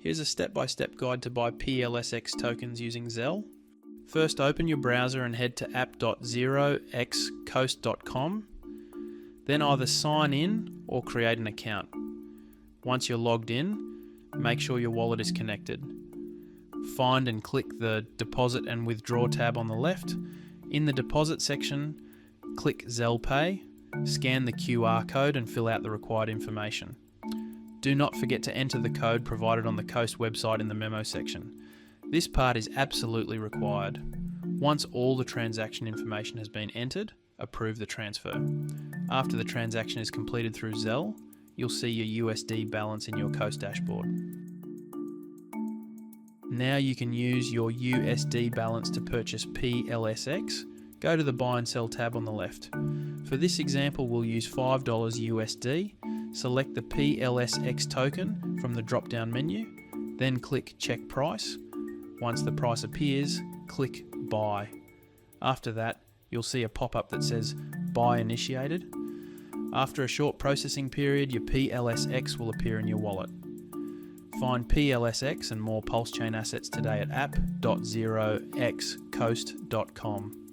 Here's a step-by-step guide to buy PLSX tokens using Zelle. First, open your browser and head to app.0xcoast.com. Then either sign in or create an account. Once you're logged in, make sure your wallet is connected. Find and click the Deposit and Withdraw tab on the left. In the Deposit section, click Zelle Pay, scan the QR code and fill out the required information. Do not forget to enter the code provided on the Coast website in the memo section. This part is absolutely required. Once all the transaction information has been entered, approve the transfer. After the transaction is completed through Zelle, you'll see your USD balance in your Coast dashboard. Now you can use your USD balance to purchase PLSX. Go to the Buy and Sell tab on the left. For this example, we'll use $5 USD. Select the PLSX token from the drop-down menu, then click Check Price. Once the price appears, click Buy. After that, you'll see a pop-up that says Buy Initiated. After a short processing period, your PLSX will appear in your wallet. Find PLSX and more PulseChain assets today at app.0xcoast.com.